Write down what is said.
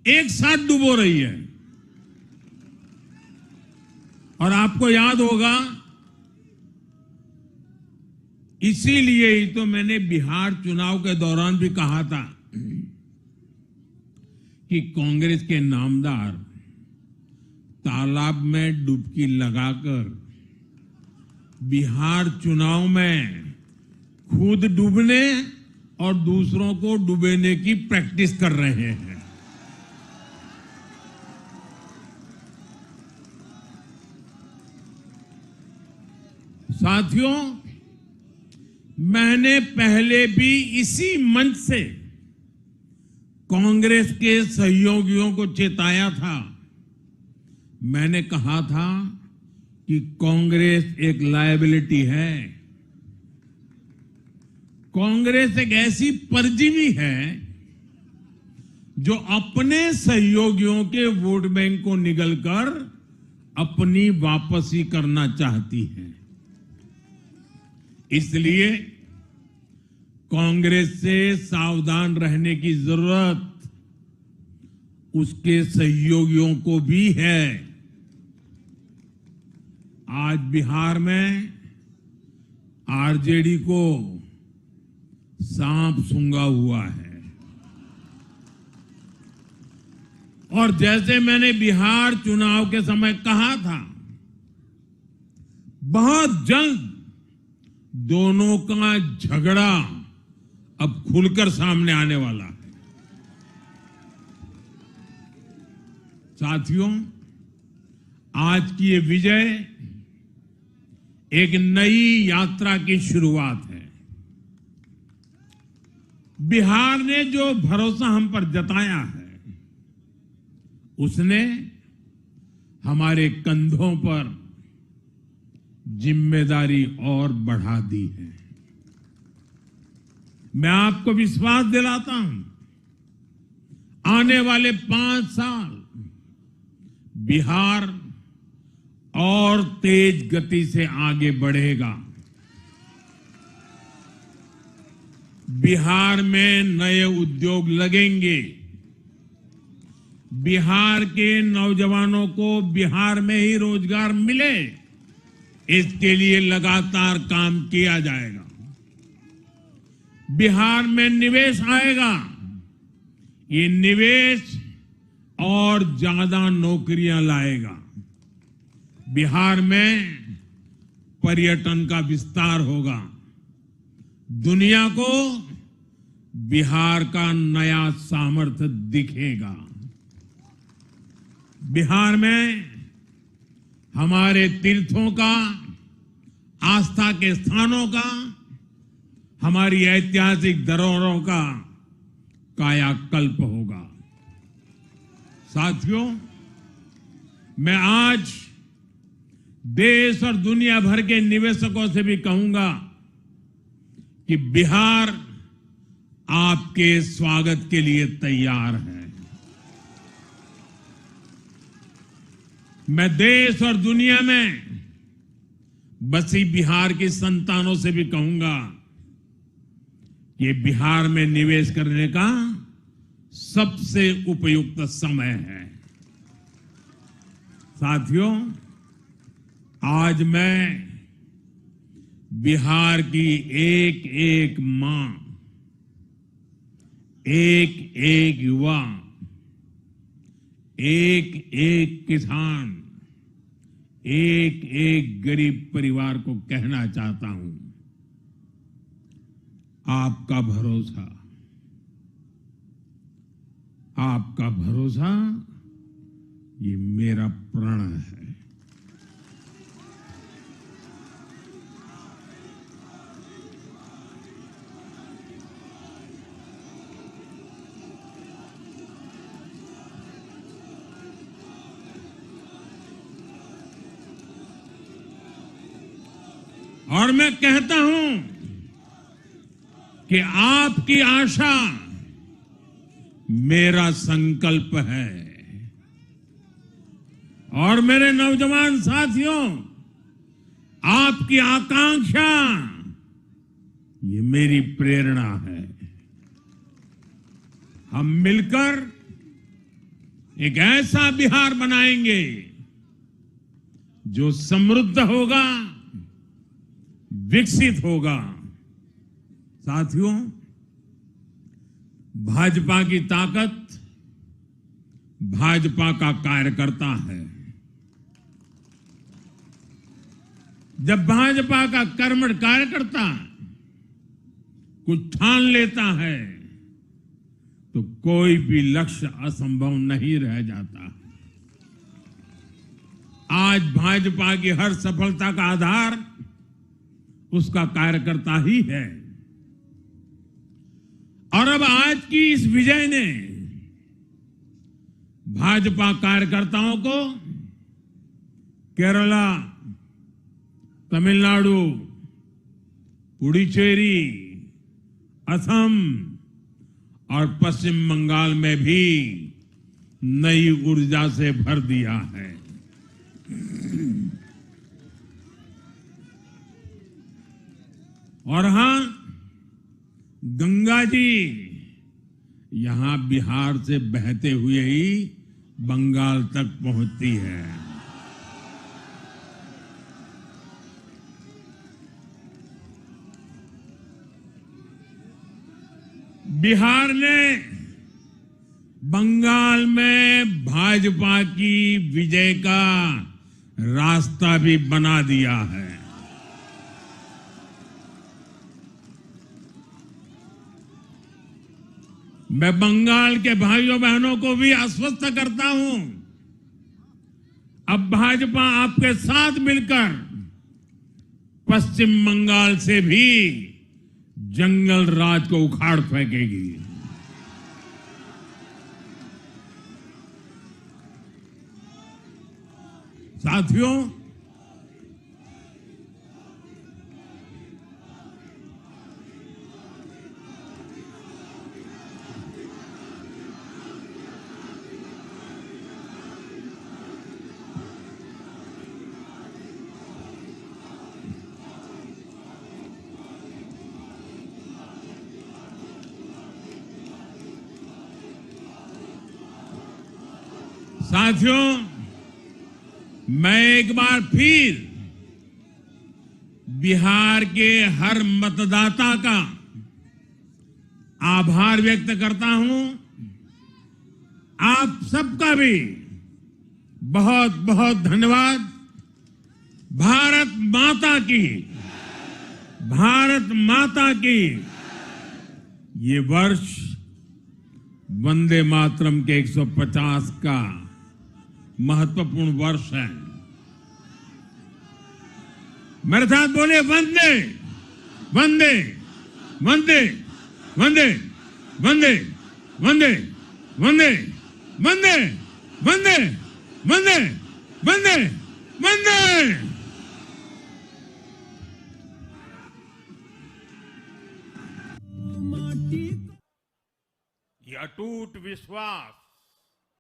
एक साथ डुबो रही है। और आपको याद होगा, इसीलिए ही तो मैंने बिहार चुनाव के दौरान भी कहा था कि कांग्रेस के नामदार तालाब में डुबकी लगाकर बिहार चुनाव में खुद डूबने और दूसरों को डुबेने की प्रैक्टिस कर रहे हैं। साथियों, मैंने पहले भी इसी मंच से कांग्रेस के सहयोगियों को चेताया था। मैंने कहा था कि कांग्रेस एक लायबिलिटी है। कांग्रेस एक ऐसी परजीवी है जो अपने सहयोगियों के वोट बैंक को निगलकर अपनी वापसी करना चाहती है। इसलिए कांग्रेस से सावधान रहने की जरूरत उसके सहयोगियों को भी है। आज बिहार में आरजेडी को सांप सूंघा हुआ है। और जैसे मैंने बिहार चुनाव के समय कहा था, बहुत जल्द दोनों का झगड़ा अब खुलकर सामने आने वाला है। साथियों, आज की ये विजय एक नई यात्रा की शुरुआत है। बिहार ने जो भरोसा हम पर जताया है, उसने हमारे कंधों पर जिम्मेदारी और बढ़ा दी है। मैं आपको विश्वास दिलाता हूं, आने वाले 5 साल बिहार और तेज गति से आगे बढ़ेगा। बिहार में नए उद्योग लगेंगे। बिहार के नौजवानों को बिहार में ही रोजगार मिले, इसके लिए लगातार काम किया जाएगा। बिहार में निवेश आएगा। ये निवेश और ज्यादा नौकरियां लाएगा। बिहार में पर्यटन का विस्तार होगा। दुनिया को बिहार का नया सामर्थ्य दिखेगा। बिहार में हमारे तीर्थों का, आस्था के स्थानों का, हमारी ऐतिहासिक धरोहरों का कायाकल्प होगा। साथियों, मैं आज देश और दुनिया भर के निवेशकों से भी कहूंगा कि बिहार आपके स्वागत के लिए तैयार है। मैं देश और दुनिया में बसी बिहार की संतानों से भी कहूंगा कि बिहार में निवेश करने का सबसे उपयुक्त समय है। साथियों, आज मैं बिहार की एक एक मां, एक एक युवा, एक एक किसान, एक एक गरीब परिवार को कहना चाहता हूं, आपका भरोसा, आपका भरोसा ये मेरा प्रण है। और मैं कहता हूं कि आपकी आशा मेरा संकल्प है। और मेरे नौजवान साथियों, आपकी आकांक्षा ये मेरी प्रेरणा है। हम मिलकर एक ऐसा बिहार बनाएंगे जो समृद्ध होगा, विकसित होगा। साथियों, भाजपा की ताकत भाजपा का कार्यकर्ता है। जब भाजपा का कर्मठ कार्यकर्ता कुछ ठान लेता है तो कोई भी लक्ष्य असंभव नहीं रह जाता। आज भाजपा की हर सफलता का आधार उसका कार्यकर्ता ही है। और अब आज की इस विजय ने भाजपा कार्यकर्ताओं को केरला, तमिलनाडु, पुडुचेरी, असम और पश्चिम बंगाल में भी नई ऊर्जा से भर दिया है। और हां, गंगा जी यहां बिहार से बहते हुए ही बंगाल तक पहुंचती है। बिहार ने बंगाल में भाजपा की विजय का रास्ता भी बना दिया है। मैं बंगाल के भाइयों बहनों को भी आश्वस्त करता हूं, अब भाजपा आपके साथ मिलकर पश्चिम बंगाल से भी जंगल राज को उखाड़ फेंकेगी। साथियों, मैं एक बार फिर बिहार के हर मतदाता का आभार व्यक्त करता हूं। आप सबका भी बहुत बहुत धन्यवाद। भारत माता की ये वर्ष वंदे मातरम के 150 का महत्वपूर्ण वर्ष है। मेरे साथ बोले वंदे वंदे वंदे वंदे वंदे वंदे वंदे वंदे वंदे वंदे वंदे वंदे। ये अटूट विश्वास